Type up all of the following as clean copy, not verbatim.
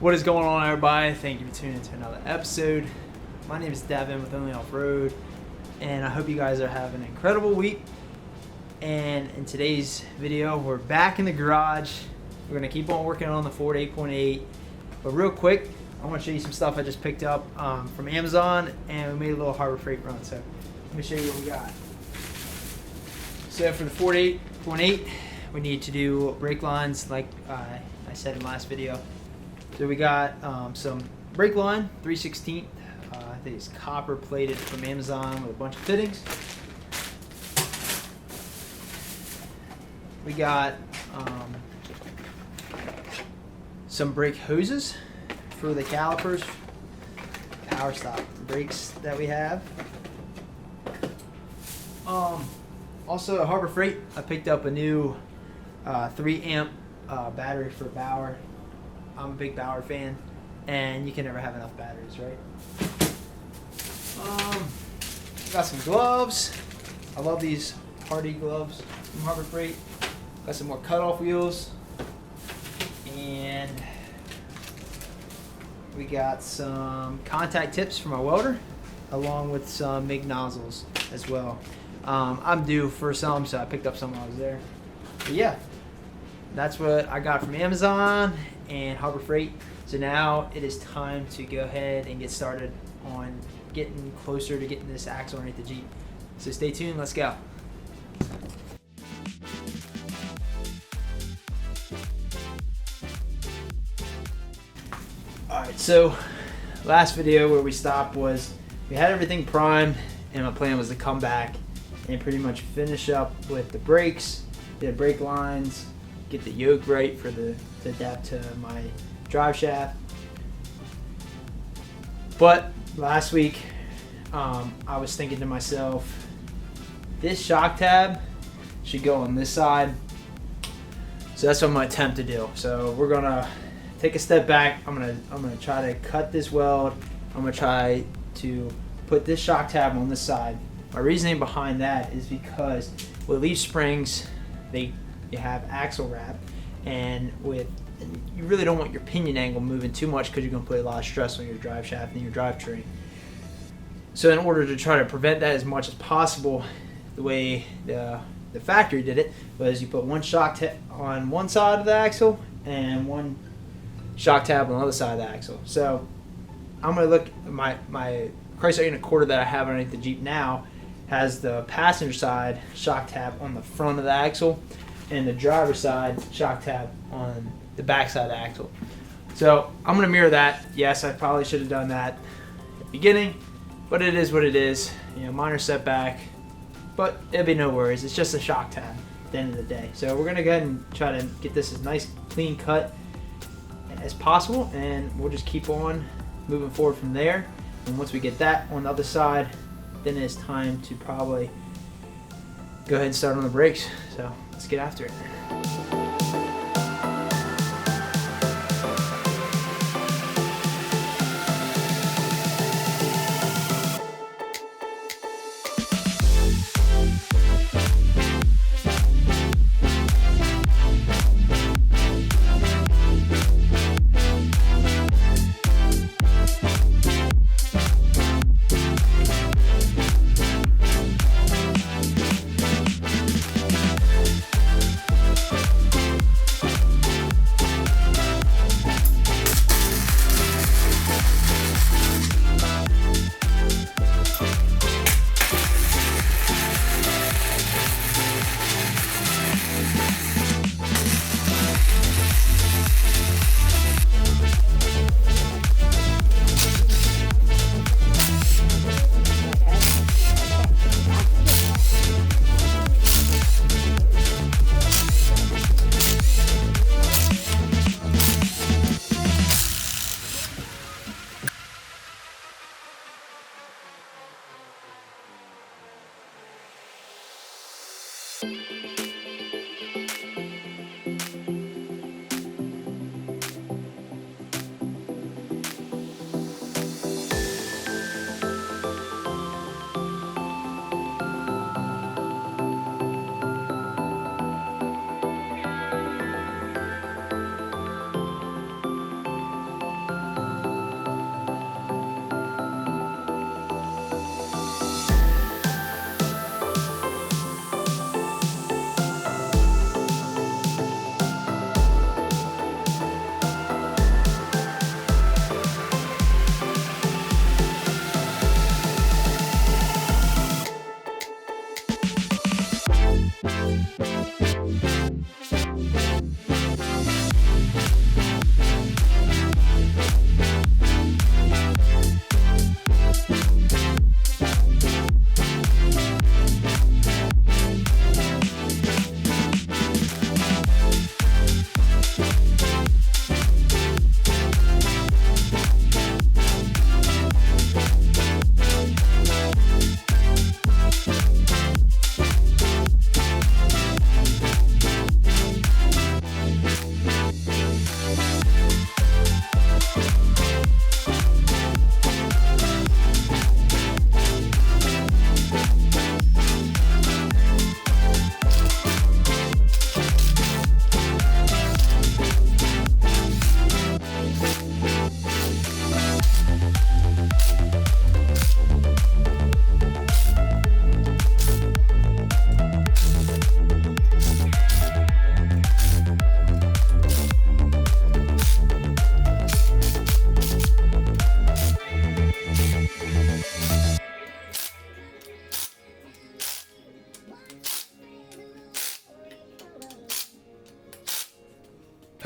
What is going on, everybody? Thank you for tuning in to another episode. My name is Devin with Only Off Road, and I hope you guys are having an incredible week. And in today's video, we're back in the garage. We're going to keep on working on the Ford 8.8. But real quick, I want to show you some stuff I just picked up from Amazon, and we made a little Harbor Freight run. So let me show you what we got. So for the Ford 8.8, we need to do brake lines like I said in the last video. So we got some brake line, 3/16. I think it's copper plated from Amazon with a bunch of fittings. We got some brake hoses for the calipers, power stop brakes that we have. Also at Harbor Freight, I picked up a new 3 amp battery for Bauer. I'm a big Bauer fan, and you can never have enough batteries, right? Got some gloves. I love these Hardy gloves from Harbor Freight. Got some more cutoff wheels, and we got some contact tips for my welder, along with some MIG nozzles as well. I'm due for some, so I picked up some while I was there. But yeah, that's what I got from Amazon and Harbor Freight. So now it is time to go ahead and get started on getting closer to getting this axle underneath the Jeep. So stay tuned, let's go. Alright, so last video where we stopped was we had everything primed, and my plan was to come back and pretty much finish up with the brakes, the brake lines, get the yoke right for to adapt to my drive shaft. But last week, I was thinking to myself, this shock tab should go on this side. So that's what I'm gonna attempt to do. So we're gonna take a step back. I'm gonna try to cut this weld. I'm gonna try to put this shock tab on this side. My reasoning behind that is because with leaf springs, you have axle wrap, and you really don't want your pinion angle moving too much because you're going to put a lot of stress on your drive shaft and your drivetrain. So in order to try to prevent that as much as possible, the way the factory did it was you put one shock tab on one side of the axle and one shock tab on the other side of the axle. So I'm going to look at my Chrysler unit quarter that I have underneath the Jeep now has the passenger side shock tab on the front of the axle and the driver's side shock tab on the back side of the axle. So I'm going to mirror that. Yes, I probably should have done that at the beginning, but it is what it is. You know, minor setback, but it'll be no worries. It's just a shock tab at the end of the day. So we're going to go ahead and try to get this as nice, clean cut as possible, and we'll just keep on moving forward from there. And once we get that on the other side, then it's time to probably go ahead and start on the brakes. So let's get after it.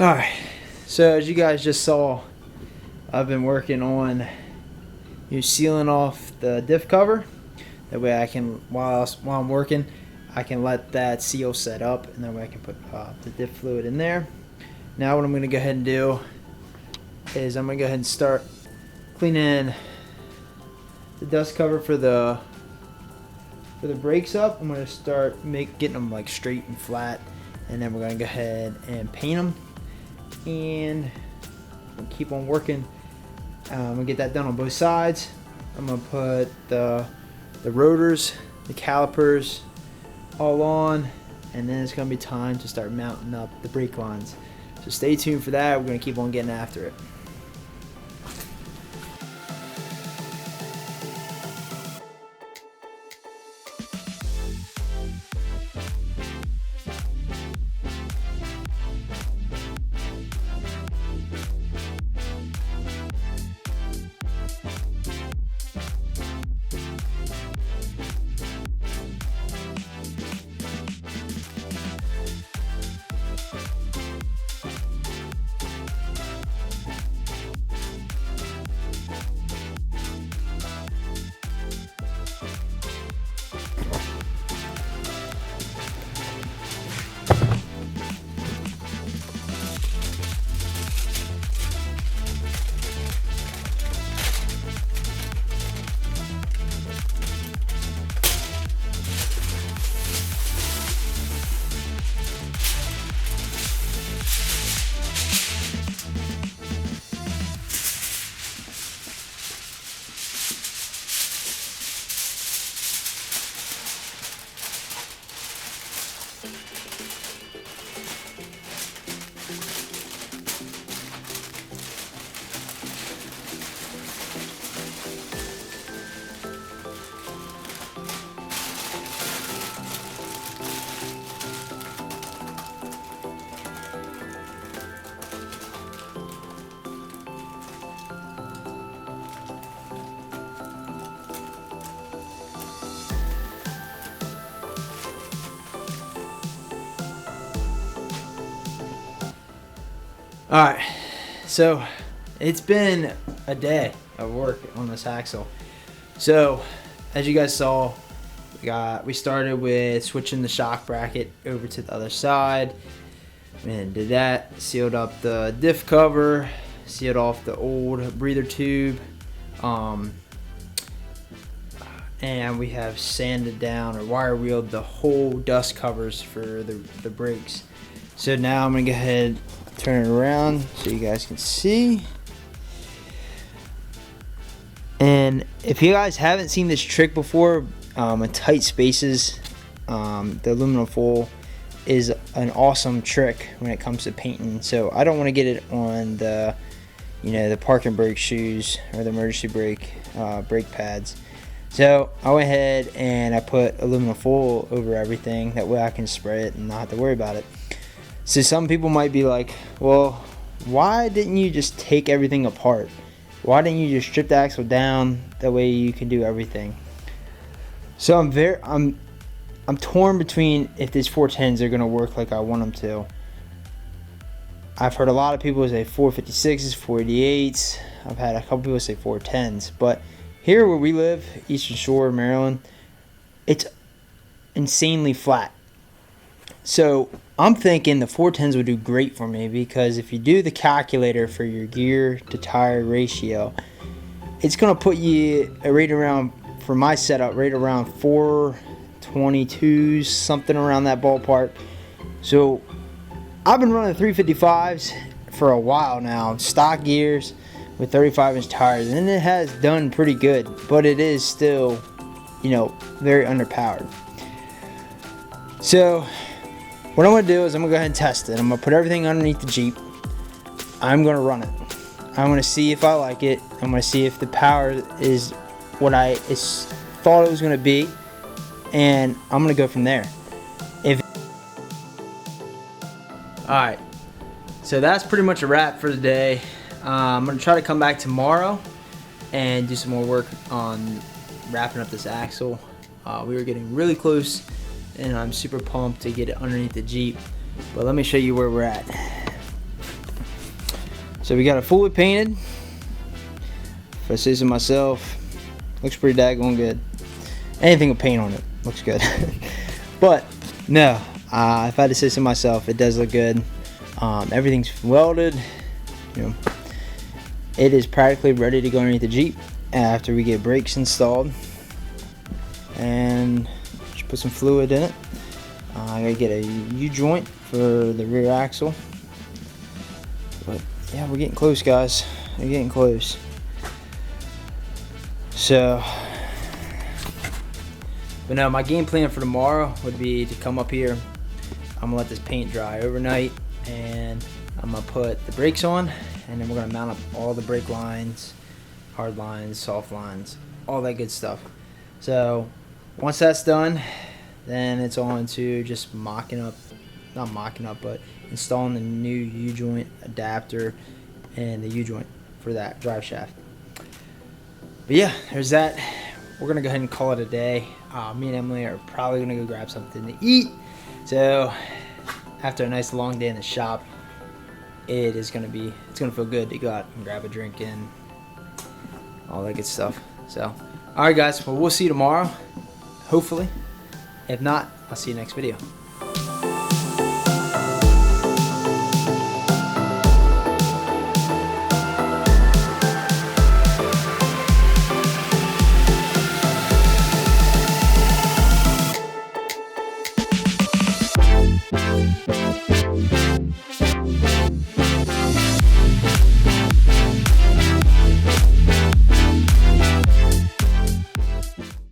Alright, so as you guys just saw, I've been working on sealing off the diff cover. That way I can, while I'm working, I can let that seal set up, and that way I can put the diff fluid in there. Now what I'm going to go ahead and do is I'm going to go ahead and start cleaning the dust cover for the brakes up. I'm going to start getting them like straight and flat, and then we're going to go ahead and paint them, and we'll keep on working. I'm going to get that done on both sides. I'm going to put the rotors, the calipers all on, and then it's going to be time to start mounting up the brake lines. So stay tuned for that. We're going to keep on getting after it. Alright, so it's been a day of work on this axle. So as you guys saw, we started with switching the shock bracket over to the other side, and did that, sealed up the diff cover, sealed off the old breather tube, and we have sanded down or wire wheeled the whole dust covers for the brakes. So now I'm gonna go ahead, turn it around so you guys can see. And if you guys haven't seen this trick before, in tight spaces, the aluminum foil is an awesome trick when it comes to painting. So I don't want to get it on the parking brake shoes or the emergency brake pads. So I went ahead and I put aluminum foil over everything. That way I can spray it and not have to worry about it. So some people might be like, well, why didn't you just take everything apart? Why didn't you just strip the axle down? That way you can do everything. So I'm torn between if these 410s are gonna work like I want them to. I've heard a lot of people say 456s, 488s. I've had a couple people say 410s, but here where we live, Eastern Shore, Maryland, it's insanely flat. So I'm thinking the 410s would do great for me, because if you do the calculator for your gear to tire ratio, it's going to put you right around, for my setup, right around 422s, something around that ballpark. So I've been running 355s for a while now, stock gears with 35-inch tires, and it has done pretty good, but it is still, very underpowered. So what I'm going to do is I'm going to go ahead and test it. I'm going to put everything underneath the Jeep. I'm going to run it. I'm going to see if I like it. I'm going to see if the power is what I thought it was going to be. And I'm going to go from there. Alright, so that's pretty much a wrap for the day. I'm going to try to come back tomorrow and do some more work on wrapping up this axle. We were getting really close, and I'm super pumped to get it underneath the Jeep. But let me show you where we're at. So we got it fully painted. If I say so myself, looks pretty daggone good. Anything with paint on it looks good. But no, if I had to say so myself, it does look good. Everything's welded. You know, it is practically ready to go underneath the Jeep after we get brakes installed. And just put some fluid in it. I gotta get a U-joint for the rear axle. But yeah, we're getting close, guys. We're getting close. So, but no, my game plan for tomorrow would be to come up here. I'm gonna let this paint dry overnight, and I'm gonna put the brakes on, and then we're gonna mount up all the brake lines, hard lines, soft lines, all that good stuff. So once that's done, then it's on to just not mocking up, but installing the new U-joint adapter and the U-joint for that drive shaft. But yeah, there's that. We're gonna go ahead and call it a day. Me and Emily are probably gonna go grab something to eat. So after a nice long day in the shop, it's gonna feel good to go out and grab a drink and all that good stuff. So, all right, guys. Well, we'll see you tomorrow, hopefully. If not, I'll see you next video.